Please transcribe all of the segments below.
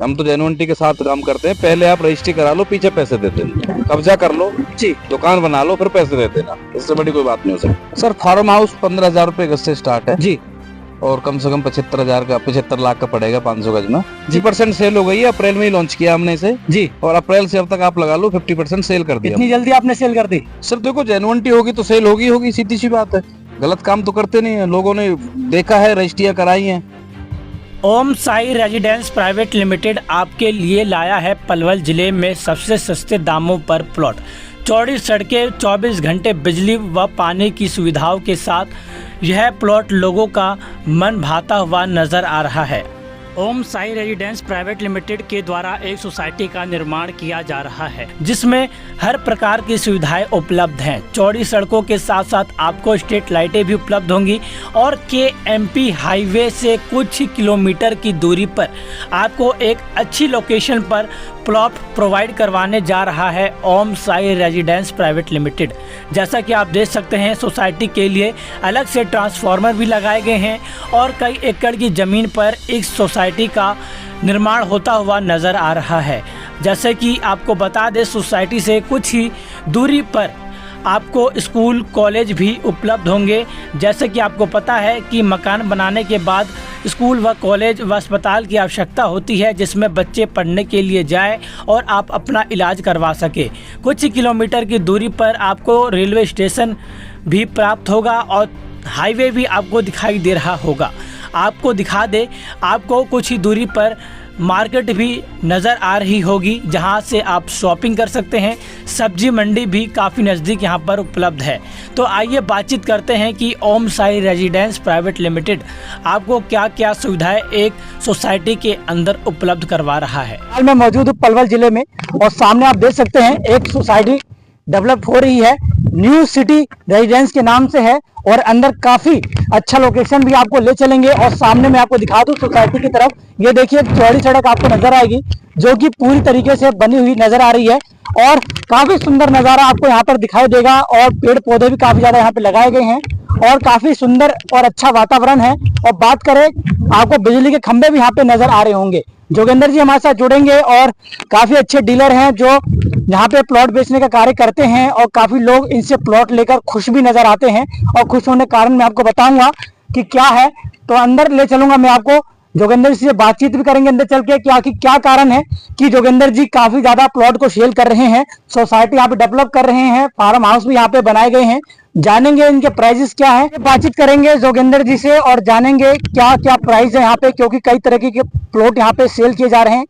हम तो जेन्युइनिटी के साथ काम करते हैं। पहले आप रजिस्ट्री करा लो, पीछे पैसे दे देना, कब्जा कर लो जी, दुकान बना लो, फिर पैसे दे देना। इससे बड़ी कोई बात नहीं हो सकती। सर फार्म हाउस 15,000 रुपए गज से स्टार्ट है जी, और कम से कम 75,000 का 75 लाख का पड़ेगा 500 गज में। 50% सेल हो गई है, अप्रैल में ही लॉन्च किया हमने इसे जी। और अप्रैल से अब तक आप लगा लो 50% सेल कर दिया। इतनी जल्दी आपने सेल कर दी? सर देखो जेन्युइनिटी होगी तो सेल होगी, सीधी सी बात है। गलत काम तो करते नहीं है, लोगों ने देखा है, रजिस्ट्रियां कराई हैं। Om Sai residence private limited आपके लिए लाया है पलवल जिले में सबसे सस्ते दामों पर प्लॉट। चौड़ी सड़कें, 24 घंटे बिजली व पानी की सुविधाओं के साथ यह प्लॉट लोगों का मन भाता हुआ नजर आ रहा है। ओम साई रेजिडेंस प्राइवेट लिमिटेड के द्वारा एक सोसाइटी का निर्माण किया जा रहा है जिसमें हर प्रकार की सुविधाएं उपलब्ध हैं। चौड़ी सड़कों के साथ साथ आपको स्ट्रीट लाइटें भी उपलब्ध होंगी और KMP हाईवे से कुछ ही किलोमीटर की दूरी पर आपको एक अच्छी लोकेशन पर प्लॉट प्रोवाइड करवाने जा रहा है ओम साई रेजिडेंस प्राइवेट लिमिटेड। जैसा कि आप देख सकते हैं सोसाइटी के लिए अलग से ट्रांसफार्मर भी लगाए गए हैं और कई एकड़ की ज़मीन पर इस सोसाइटी का निर्माण होता हुआ नज़र आ रहा है। जैसे कि आपको बता दें सोसाइटी से कुछ ही दूरी पर आपको स्कूल कॉलेज भी उपलब्ध होंगे। जैसे कि आपको पता है कि मकान बनाने के बाद स्कूल व कॉलेज व अस्पताल की आवश्यकता होती है जिसमें बच्चे पढ़ने के लिए जाएं और आप अपना इलाज करवा सके। कुछ ही किलोमीटर की दूरी पर आपको रेलवे स्टेशन भी प्राप्त होगा और हाईवे भी आपको दिखाई दे रहा होगा। आपको दिखा दे, आपको कुछ ही दूरी पर मार्केट भी नज़र आ रही होगी जहां से आप शॉपिंग कर सकते हैं। सब्जी मंडी भी काफ़ी नज़दीक यहां पर उपलब्ध है। तो आइए बातचीत करते हैं कि ओम साई रेजिडेंस प्राइवेट लिमिटेड आपको क्या क्या सुविधाएं एक सोसाइटी के अंदर उपलब्ध करवा रहा है। हाल मैं मौजूद हूँ पलवल जिले में और सामने आप देख सकते हैं एक सोसाइटी डेवलप हो रही है, न्यू सिटी रेजिडेंस के नाम से है और अंदर काफी अच्छा लोकेशन भी आपको ले चलेंगे। और सामने मैं आपको दिखा दूं सोसाइटी की तरफ, ये देखिए चौड़ी सड़क आपको नजर आएगी जो कि पूरी तरीके से बनी हुई नजर आ रही है और काफी सुंदर नजारा आपको यहाँ पर दिखाई देगा और पेड़ पौधे भी काफी ज्यादा यहाँ पे लगाए गए हैं और काफी सुंदर और अच्छा वातावरण है। और बात करें आपको बिजली के खंभे भी यहाँ पे नजर आ रहे होंगे। जोगिंदर जी हमारे साथ जुड़ेंगे और काफी अच्छे डीलर हैं जो यहाँ पे प्लॉट बेचने का कार्य करते हैं और काफी लोग इनसे प्लॉट लेकर खुश भी नजर आते हैं और खुश होने के कारण मैं आपको बताऊंगा कि क्या है। तो अंदर ले चलूंगा मैं आपको, जोगिंदर जी से बातचीत भी करेंगे अंदर चल के क्या कारण है कि जोगिंदर जी काफी ज्यादा प्लॉट को सेल कर रहे हैं, सोसाइटी यहाँ पे डेवलप कर रहे हैं, फार्म हाउस भी यहाँ पे बनाए गए हैं। जानेंगे इनके प्राइजेस क्या है, बातचीत करेंगे जोगिंदर जी से और जानेंगे क्या क्या प्राइस है यहाँ पे, क्योंकि कई तरह के प्लॉट यहाँ पे सेल किए जा रहे हैं।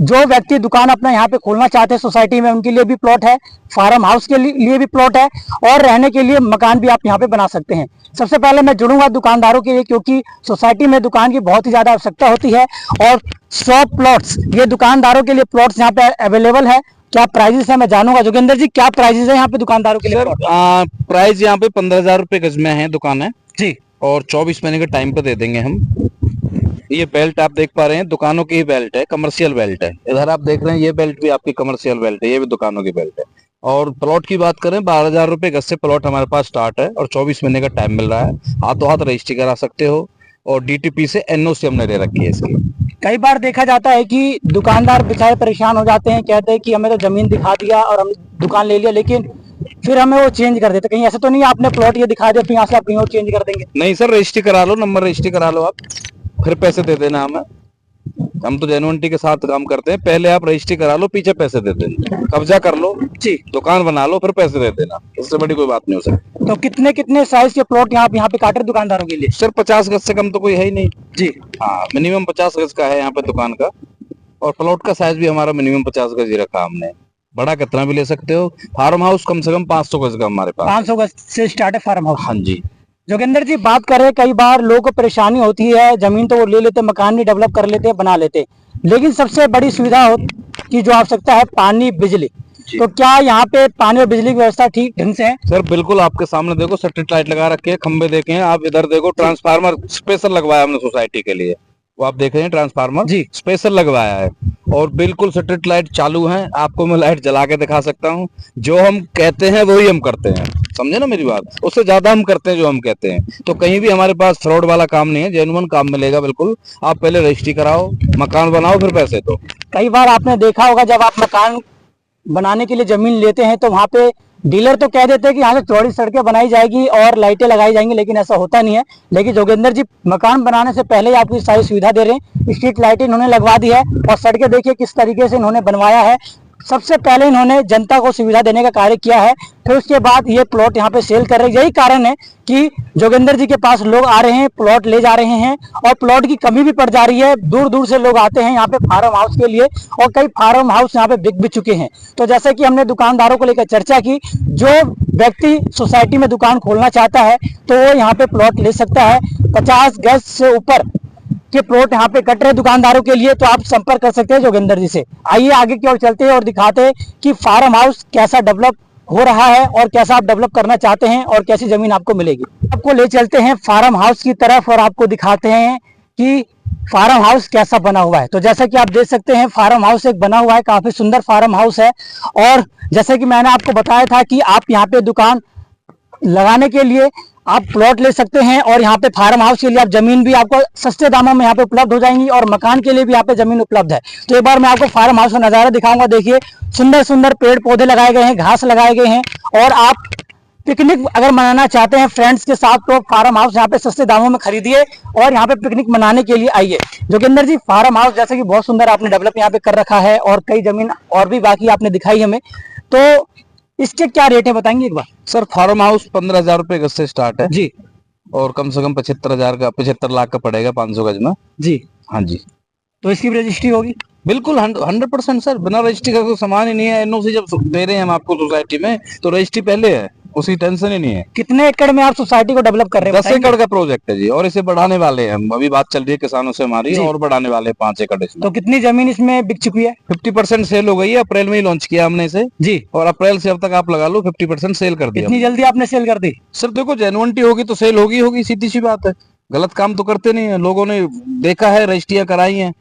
जो व्यक्ति दुकान अपना यहाँ पे खोलना चाहते हैं सोसाइटी में उनके लिए भी प्लॉट है, फार्म हाउस के लिए भी प्लॉट है और रहने के लिए मकान भी आप यहाँ पे बना सकते हैं। सबसे पहले मैं जुड़ूंगा दुकानदारों के लिए क्योंकि सोसाइटी में दुकान की बहुत ही ज्यादा आवश्यकता होती है और 100 प्लॉट्स ये दुकानदारों के लिए प्लॉट्स यहाँ पे अवेलेबल है। क्या प्राइजेस है मैं जानूंगा। जोगिंदर जी क्या प्राइजेस है यहाँ पे दुकानदारों के लिए? प्राइस यहाँ पे 15,000 रुपए गज में है दुकान है जी और 24 महीने के टाइम पे दे देंगे हम। ये बेल्ट आप देख पा रहे हैं दुकानों की ही बेल्ट है, कमर्शियल बेल्ट है। इधर आप देख रहे हैं ये बेल्ट भी आपकी कमर्शियल बेल्ट है, ये भी दुकानों की बेल्ट है। और प्लॉट की बात करें 12,000 रुपए गज से प्लॉट हमारे पास स्टार्ट है और 24 महीने का टाइम मिल रहा है। हाथों हाथ रजिस्ट्री करा सकते हो और DTP से NOC हमने ले रखी है इसकी। कई बार देखा जाता है कि दुकानदार बेचारे परेशान हो जाते हैं, कहते हैं कि हमें तो जमीन दिखा दिया और हम दुकान ले लिया लेकिन फिर हमें वो चेंज कर देते। कहीं ऐसा तो नहीं आपने प्लॉट ये दिखा दिया फिर यहाँ से आप कहीं और चेंज कर देंगे? नहीं सर, रजिस्ट्री करा लो, नंबर रजिस्ट्री करा लो आप, फिर पैसे दे देना हमें। हम तो जेन्युइनिटी के साथ काम करते हैं। पहले आप रजिस्ट्री करा लो, पीछे पैसे दे देना, कब्जा कर लो जी, दुकान बना लो, फिर पैसे दे देना। इससे बड़ी कोई बात नहीं हो सकती। तो कितने साइज के प्लॉट यहाँ पे काट रहे दुकानदारों के लिए? सर 50 गज से कम तो कोई है ही नहीं जी हाँ, मिनिमम 50 गज का है यहाँ पे दुकान का और प्लॉट का साइज भी हमारा मिनिमम 50 गज ही रखा हमने। बड़ा कितना भी ले सकते हो। फार्म हाउस कम से कम 500 गज का हमारे पास। 500 गज से स्टार्ट है फार्म हाउस? हाँ जी। जोगिंदर जी बात करें कई बार लोगों को परेशानी होती है, जमीन तो वो ले लेते, मकान भी डेवलप कर लेते, बना लेते, लेकिन सबसे बड़ी सुविधा की जो आवश्यकता है पानी बिजली। तो क्या यहाँ पे पानी और बिजली की व्यवस्था ठीक ढंग से है? सर बिल्कुल, आपके सामने देखो स्ट्रीट लाइट लगा रखे हैं, खंबे देखे हैं आप, इधर देखो ट्रांसफार्मर स्पेशल लगवाया हमने सोसाइटी के लिए, वो आप देख रहे हैं ट्रांसफार्मर जी स्पेशल लगवाया है और बिल्कुल स्ट्रीट लाइट चालू हैं। आपको मैं लाइट जला के दिखा सकता हूँ। जो हम कहते हैं वही हम करते हैं, समझे ना मेरी बात। उससे ज्यादा हम करते हैं जो हम कहते हैं। तो कहीं भी हमारे पास फ्रॉड वाला काम नहीं है, जेन्युइन काम मिलेगा बिल्कुल। आप पहले रजिस्ट्री कराओ, मकान बनाओ, फिर पैसे दो। कई बार आपने देखा होगा जब आप मकान बनाने के लिए जमीन लेते हैं तो वहाँ पे डीलर तो कह देते हैं कि यहाँ से चौड़ी सड़कें बनाई जाएगी और लाइटें लगाई जाएंगी, लेकिन ऐसा होता नहीं है। लेकिन जोगिंदर जी मकान बनाने से पहले ही आपको सारी सुविधा दे रहे हैं। स्ट्रीट लाइटें इन्होंने लगवा दी है और सड़कें देखिए किस तरीके से इन्होंने बनवाया है। सबसे पहले इन्होंने जनता को सुविधा देने का कार्य किया है, फिर उसके बाद ये प्लॉट यहाँ पे सेल कर रहे हैं। यही कारण है कि जोगिंदर जी के पास लोग आ रहे हैं, प्लॉट ले जा रहे हैं और प्लॉट की कमी भी पड़ जा रही है। दूर दूर से लोग आते हैं यहाँ पे फार्म हाउस के लिए और कई फार्म हाउस यहाँ पे बिक भी चुके हैं। तो जैसे कि हमने दुकानदारों को लेकर चर्चा की, जो व्यक्ति सोसाइटी में दुकान खोलना चाहता है तो वो यहाँ पे प्लॉट ले सकता है। 50 गज से ऊपर के प्लॉट यहाँ पे कट रहे दुकानदारों के लिए, तो आप संपर्क कर सकते हैं जोगिंदर जी से। आइए आगे की ओर चलते हैं और दिखाते हैं कि फार्म हाउस कैसा डेवलप हो रहा है और कैसा आप डेवलप करना चाहते हैं और कैसी जमीन आपको मिलेगी। आपको ले चलते हैं फार्म हाउस की तरफ और आपको दिखाते हैं कि फार्म हाउस कैसा बना हुआ है। तो जैसा कि आप देख सकते हैं फार्म हाउस एक बना हुआ है, काफी सुंदर फार्म हाउस है। और जैसे कि मैंने आपको बताया था कि आप यहाँ पे दुकान लगाने के लिए आप प्लॉट ले सकते हैं और यहाँ पे फार्म हाउस के लिए आप जमीन भी आपको सस्ते दामों में यहाँ पे उपलब्ध हो जाएंगी और मकान के लिए भी यहाँ पे जमीन उपलब्ध है। तो एक बार मैं आपको फार्म हाउस का नजारा दिखाऊंगा। देखिए सुंदर सुंदर पेड़ पौधे लगाए गए हैं, घास लगाए गए हैं और आप पिकनिक अगर मनाना चाहते हैं फ्रेंड्स के साथ तो फार्म हाउस यहाँ पे सस्ते दामों में खरीदिए और यहाँ पे पिकनिक मनाने के लिए आइए। जोगिंदर जी फार्म हाउस जैसे कि बहुत सुंदर आपने डेवलप यहाँ पे कर रखा है और कई जमीन और भी बाकी आपने दिखाई हमें, तो इसके क्या रेट है बताएंगे एक बार। सर फार्म हाउस 15,000 रुपए गज से स्टार्ट है जी और कम से कम 75,000 का 75 लाख का पड़ेगा 500 गज में। जी हाँ जी, तो इसकी भी रजिस्ट्री होगी? बिल्कुल 100% सर। बिना रजिस्ट्री का कोई सामान ही नहीं है। एनओसी जब दे रहे हैं हम आपको सोसाइटी में तो रजिस्ट्री पहले है, उसकी टेंशन ही नहीं है। कितने एकड़ में आप सोसाइटी को डेवलप कर रहे हैं? 10 एकड़ का प्रोजेक्ट है जी और इसे बढ़ाने वाले हैं हम। अभी बात चल रही है किसानों से हमारी और बढ़ाने वाले 5 एकड़ इसमें। तो कितनी जमीन इसमें बिक चुकी है? 50% सेल हो गई है। अप्रैल में ही लॉन्च किया हमने इसे जी और अप्रैल से अब तक आप लगा लो 50% सेल कर दिया। इतनी जल्दी आपने सेल कर दी? सर देखो जेन्युइनिटी होगी तो सेल होगी, सीधी सी बात है। गलत काम तो करते नहीं है, लोगों ने देखा है, रजिस्ट्रियां कराई हैं।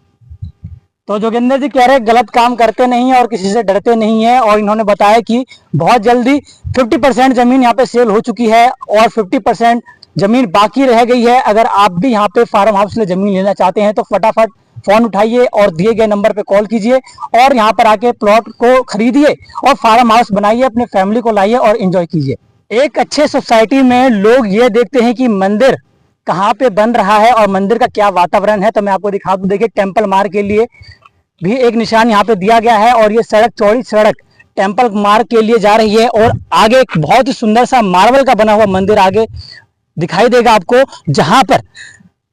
तो जोगिंदर जी कह रहे हैं गलत काम करते नहीं है और किसी से डरते नहीं है और इन्होंने बताया कि बहुत जल्दी 50% जमीन यहाँ पे सेल हो चुकी है और 50% जमीन बाकी रह गई है। अगर आप भी यहाँ पे फार्म हाउस में जमीन लेना चाहते हैं तो फटाफट फोन उठाइए और दिए गए नंबर पे कॉल कीजिए और यहाँ पर आके प्लॉट को खरीदिए और फार्म हाउस बनाइए, अपने फैमिली को लाइए और एंजॉय कीजिए। एक अच्छे सोसाइटी में लोग ये देखते हैं कि मंदिर कहाँ पे बन रहा है और मंदिर का क्या वातावरण है। तो मैं आपको दिखा दूं, देखिए टेम्पल मार्ग के लिए भी एक निशान यहाँ पे दिया गया है और ये सड़क चौड़ी सड़क टेम्पल मार्ग के लिए जा रही है और आगे एक बहुत ही सुंदर सा मार्बल का बना हुआ मंदिर आगे दिखाई देगा आपको, जहां पर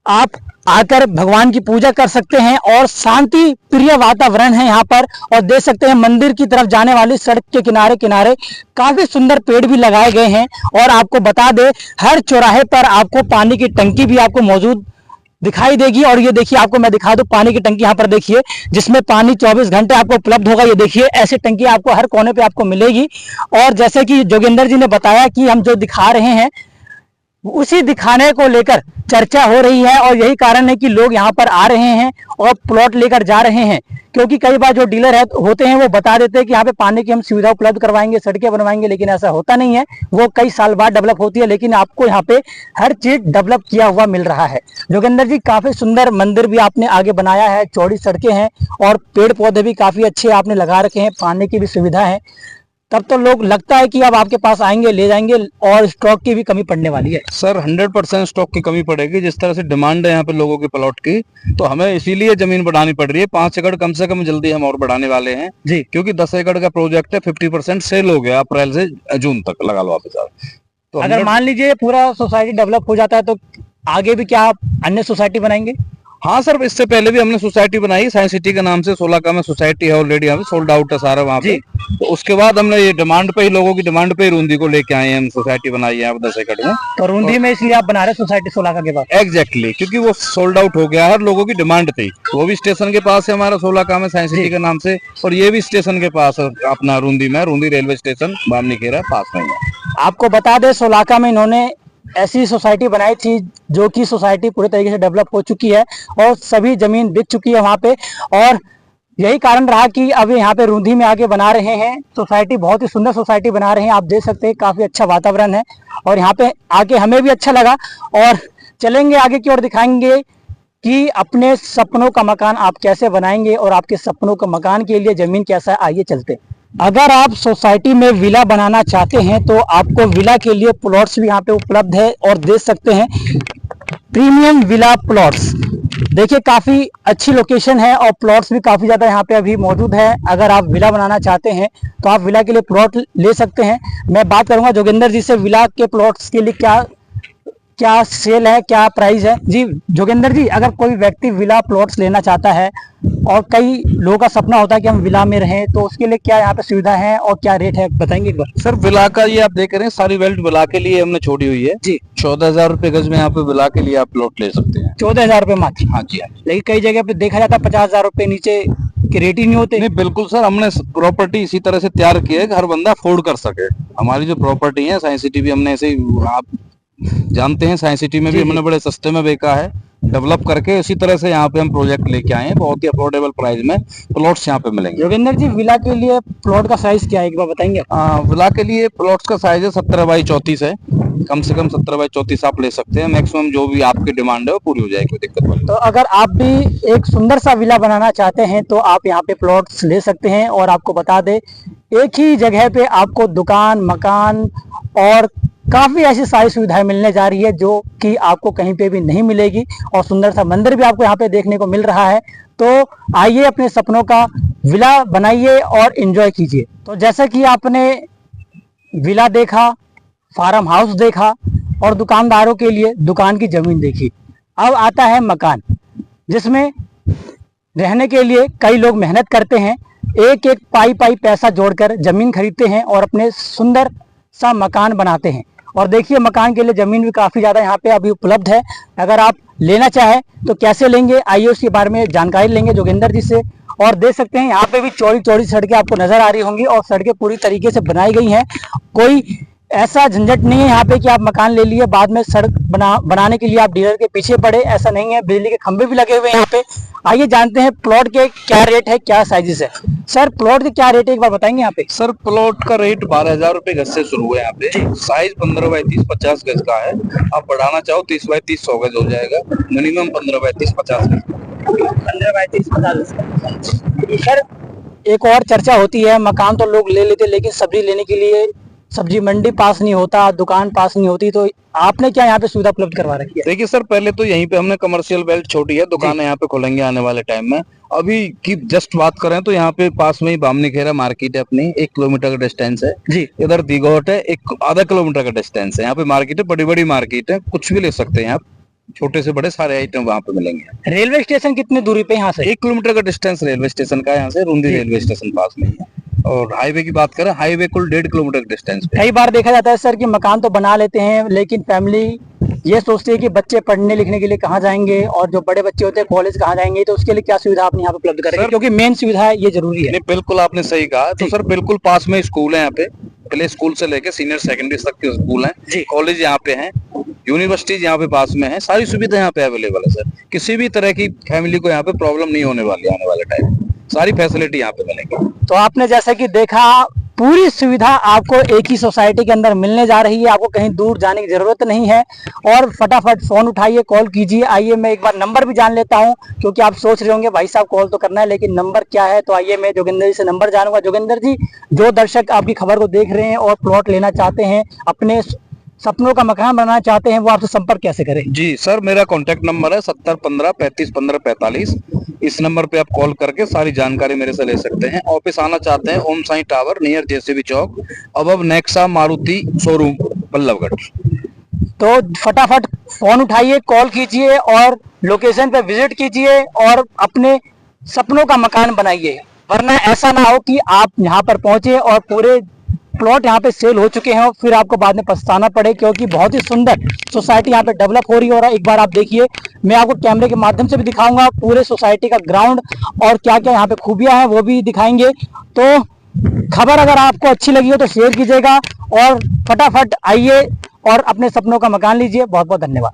आप आकर भगवान की पूजा कर सकते हैं और शांति प्रिय वातावरण है यहाँ पर। और देख सकते हैं मंदिर की तरफ जाने वाली सड़क के किनारे किनारे काफी सुंदर पेड़ भी लगाए गए हैं और आपको बता दे हर चौराहे पर आपको पानी की टंकी भी आपको मौजूद दिखाई देगी। और ये देखिए आपको मैं दिखा दूं पानी की टंकी यहाँ पर देखिए, जिसमें पानी 24 घंटे आपको उपलब्ध होगा। ये देखिए ऐसी टंकी आपको हर कोने पे आपको मिलेगी। और जैसे कि जोगिंदर जी ने बताया कि हम जो दिखा रहे हैं उसी दिखाने को लेकर चर्चा हो रही है और यही कारण है कि लोग यहाँ पर आ रहे हैं और प्लॉट लेकर जा रहे हैं। क्योंकि कई बार जो डीलर होते हैं वो बता देते हैं कि यहाँ पे पानी की हम सुविधा उपलब्ध करवाएंगे, सड़कें बनवाएंगे, लेकिन ऐसा होता नहीं है। वो कई साल बाद डेवलप होती है, लेकिन आपको यहाँ पे हर चीज डेवलप किया हुआ मिल रहा है। जोगिंदर जी काफी सुंदर मंदिर भी आपने आगे बनाया है, चौड़ी सड़कें हैं और पेड़ पौधे भी काफी अच्छे आपने लगा रखे हैं, पानी की भी सुविधा है। तब तो लोग लगता है कि अब आपके पास आएंगे, ले जाएंगे और स्टॉक की भी कमी पड़ने वाली है। सर 100% स्टॉक की कमी पड़ेगी। जिस तरह से डिमांड है यहाँ पे लोगों के प्लॉट की, तो हमें इसीलिए जमीन बढ़ानी पड़ रही है। 5 एकड़ कम से कम जल्दी हम और बढ़ाने वाले हैं जी, क्योंकि 10 एकड़ का प्रोजेक्ट है। 50% सेल हो गया अप्रैल से जून तक, लगा लो आप। तो अगर मान लीजिए पूरा सोसाइटी डेवलप हो जाता है तो आगे भी क्या आप अन्य सोसाइटी बनाएंगे? हाँ सर, इससे पहले भी हमने सोसाइटी बनाई साइंस सिटी के नाम से। 16 का में सोसाइटी है ऑलरेडी, यहाँ पे सोल्ड आउट है सारा वहाँ पे। तो उसके बाद हमने ये डिमांड पे ही, लोगों की डिमांड पे ही रूंदी को लेके आए हैं हम, सोसाइटी बनाई है 10 एकड़ में। तो रूंदी में इसलिए आप बना रहे सोसाइटी 16 के बाद? एग्जैक्टली, क्योंकि वो सोल्ड आउट हो गया है, लोगों की डिमांड थी। वो भी स्टेशन के पास है हमारा 16 का में साइंस सिटी के नाम से, और ये भी स्टेशन के पास है अपना रूंदी में। रूंदी रेलवे स्टेशन बामनी खेरा पास में है। आपको बता दें 16 में इन्होंने ऐसी सोसाइटी बनाई थी जो कि सोसाइटी पूरे तरीके से डेवलप हो चुकी है और सभी जमीन बिक चुकी है वहां पे। और यही कारण रहा कि अभी यहाँ पे रूंधी में आके बना रहे हैं सोसाइटी। बहुत ही सुंदर सोसाइटी बना रहे हैं, आप देख सकते हैं काफी अच्छा वातावरण है और यहाँ पे आके हमें भी अच्छा लगा। और चलेंगे आगे की ओर, दिखाएंगे कि अपने सपनों का मकान आप कैसे बनाएंगे और आपके सपनों का मकान के लिए जमीन कैसा है, आइए चलते हैं। अगर आप सोसाइटी में विला बनाना चाहते हैं तो आपको विला के लिए प्लॉट्स भी यहाँ पे उपलब्ध है और देख सकते हैं प्रीमियम विला प्लॉट्स। देखिए काफी अच्छी लोकेशन है और प्लॉट्स भी काफी ज्यादा यहाँ पे अभी मौजूद है। अगर आप विला बनाना चाहते हैं तो आप विला के लिए प्लॉट ले सकते हैं। मैं बात करूंगा जोगिंदर जी से, विला के प्लॉट्स के लिए क्या क्या सेल है, क्या प्राइस है। जी जोगिंदर जी, अगर कोई व्यक्ति विला प्लॉट्स लेना चाहता है और कई लोगों का सपना होता है कि हम विला में रहें, तो उसके लिए क्या यहाँ पे सुविधा है और क्या रेट है, बताएंगे एक बार। सर विला का ये आप देख रहे हैं, सारी वेल्ट विला के लिए हमने छोड़ी हुई है जी। 14,000 रुपए गज में यहाँ पे विला के लिए आप प्लॉट ले सकते हैं। 14,000 रुपए मात्र? हाँ जी, हाँ। लेकिन कई जगह पे देखा जाता है 50,000 रुपए नीचे के रेट ही नहीं होते। नहीं बिल्कुल सर, हमने प्रॉपर्टी इसी तरह से तैयार की है कि हर बंदा अफोर्ड कर सके। हमारी जो प्रॉपर्टी है साइंस सिटी भी हमने ऐसे आप जानते हैं, साइंस सिटी में भी हमने बड़े सस्ते में बेचा है, डेवलप करके इसी तरह से यहाँ पे हम प्रोजेक्ट लेके आए हैं। बहुत ही अफोर्डेबल प्राइस में प्लॉट्स यहाँ पे मिलेंगे। योगेंद्र जी, विला के लिए प्लॉट का साइज क्या है, एक बार बताएंगे? विला के लिए प्लॉट्स का साइज है 17 बाई 34 है। कम से कम 17 बाई 34 आप ले सकते हैं। मैक्सिमम जो भी आपकी डिमांड है वो पूरी हो जाएगी, कोई दिक्कत नहीं। तो अगर आप भी एक सुंदर सा विला बनाना चाहते हैं तो आप यहाँ पे प्लॉट्स ले सकते हैं। और आपको बता दें, एक ही जगह पे आपको दुकान, मकान और काफी ऐसी सारी सुविधाएं मिलने जा रही है जो कि आपको कहीं पे भी नहीं मिलेगी। और सुंदर सा मंदिर भी आपको यहाँ पे देखने को मिल रहा है। तो आइए अपने सपनों का विला बनाइए और एंजॉय कीजिए। तो जैसा कि आपने विला देखा, फार्म हाउस देखा और दुकानदारों के लिए दुकान की जमीन देखी, अब आता है मकान, जिसमें रहने के लिए कई लोग मेहनत करते हैं, एक एक पाई पाई पैसा जोड़कर जमीन खरीदते हैं और अपने सुंदर सा मकान बनाते हैं। और देखिए मकान के लिए जमीन भी काफी ज्यादा यहाँ पे अभी उपलब्ध है। अगर आप लेना चाहें तो कैसे लेंगे, आइए उसके बारे में जानकारी लेंगे जोगिंदर जी से। और देख सकते हैं यहाँ पे भी चौड़ी चौड़ी सड़कें आपको नजर आ रही होंगी और सड़कें पूरी तरीके से बनाई गई हैं। कोई ऐसा झंझट नहीं है यहाँ पे कि आप मकान ले लिए बाद में सड़क बनाने के लिए आप डीलर के पीछे पड़े, ऐसा नहीं है। बिजली के खंभे भी लगे हुए हैं यहाँ पे। आइए जानते हैं प्लॉट के क्या रेट है, क्या साइजेस है। सर प्लॉट के क्या रेट है, एक बार बताएंगे यहाँ पे? सर प्लॉट का रेट 12,000 रुपए गज से शुरू है यहाँ पे। साइज 15 बाई 30 50 गज का है। आप बढ़ाना चाहो 30 बाई 30 100 गज हो जाएगा। मिनिमम 15 बाई 30 50 गज। 15 बाई 30 50। सर एक और चर्चा होती है, मकान तो लोग ले लेते लेकिन सब्जी लेने के लिए सब्जी मंडी पास नहीं होता, दुकान पास नहीं होती, तो आपने क्या यहाँ पे सुविधा उपलब्ध करवा रखी है? देखिए सर, पहले तो यहीं पे हमने कमर्शियल बेल्ट छोड़ी है, दुकानें यहाँ पे खुलेंगे आने वाले टाइम में। अभी की जस्ट बात करें तो यहाँ पे पास में ही बामनी खेरा मार्केट है अपनी, 1 किलोमीटर का डिस्टेंस है जी। इधर दीघोट है, एक आधा किलोमीटर का डिस्टेंस है। यहाँ पे मार्केट है, बड़ी बड़ी मार्केट है, कुछ भी ले सकते हैं आप, छोटे से बड़े सारे आइटम वहाँ पे मिलेंगे। रेलवे स्टेशन कितनी दूरी पे यहाँ से? 1 किलोमीटर का डिस्टेंस रेलवे स्टेशन का, यहाँ से रूंदी रेलवे स्टेशन पास में ही है। और हाईवे की बात करें, हाईवे कुल 1.5 किलोमीटर डिस्टेंस पे। कई बार देखा जाता है सर कि मकान तो बना लेते हैं लेकिन फैमिली ये सोचती है कि बच्चे पढ़ने लिखने के लिए कहाँ जाएंगे और जो बड़े बच्चे होते हैं कॉलेज कहाँ जाएंगे, तो उसके लिए क्या सुविधा आपने यहाँ पे उपलब्ध करेंगे, क्योंकि मेन सुविधा है ये जरूरी है। नहीं बिल्कुल आपने सही कहा। तो सर बिल्कुल पास में स्कूल है यहाँ पे, प्ले स्कूल से लेके सीनियर सेकेंडरी तक के स्कूल हैं, कॉलेज यहाँ पे हैं, यूनिवर्सिटीज यहाँ पे पास में है, सारी सुविधा यहाँ पे अवेलेबल है सर। किसी भी तरह की फैमिली को यहाँ पे प्रॉब्लम नहीं होने वाली आने वाले टाइम, सारी फैसिलिटी यहाँ पे मिलेगी। तो आपने जैसा कि देखा, पूरी सुविधा आपको एक ही सोसाइटी के अंदर मिलने जा रही है, आपको कहीं दूर जाने की जरूरत नहीं है। और फटाफट फोन उठाइए, कॉल कीजिए। आइए मैं एक बार नंबर भी जान लेता हूं, क्योंकि आप सोच रहे होंगे भाई साहब कॉल तो करना है लेकिन नंबर क्या है, तो आइए मैं जोगिंदर जी से नंबर जानूंगा। जोगिंदर जी, जो दर्शक आपकी खबर को देख रहे हैं और प्लॉट लेना चाहते हैं, अपने सपनों का मकान बनाना चाहते हैं, वो आपसे संपर्क कैसे करें? जी सर, मेरा कॉन्टेक्ट नंबर है 70 15 35 15 45। इस नंबर पे आप कॉल करके सारी जानकारी मेरे से ले सकते हैं। ऑफिस आना चाहते हैं, Om Sai tower near JCB Chowk, above Nexa Maruti showroom, Ballabhgarh. तो फटाफट फोन उठाइए, कॉल कीजिए और लोकेशन पे विजिट कीजिए और अपने सपनों का मकान बनाइए। वरना ऐसा ना हो कि आप यहाँ पर पहुंचे और पूरे प्लॉट यहाँ पे सेल हो चुके हैं और फिर आपको बाद में पछताना पड़े, क्योंकि बहुत ही सुंदर सोसाइटी यहाँ पे डेवलप हो रही है। और एक बार आप देखिए, मैं आपको कैमरे के माध्यम से भी दिखाऊंगा पूरे सोसाइटी का ग्राउंड और क्या क्या यहाँ पे खूबियां हैं वो भी दिखाएंगे। तो खबर अगर आपको अच्छी लगी हो तो शेयर कीजिएगा और फटाफट आइए और अपने सपनों का मकान लीजिए। बहुत बहुत धन्यवाद।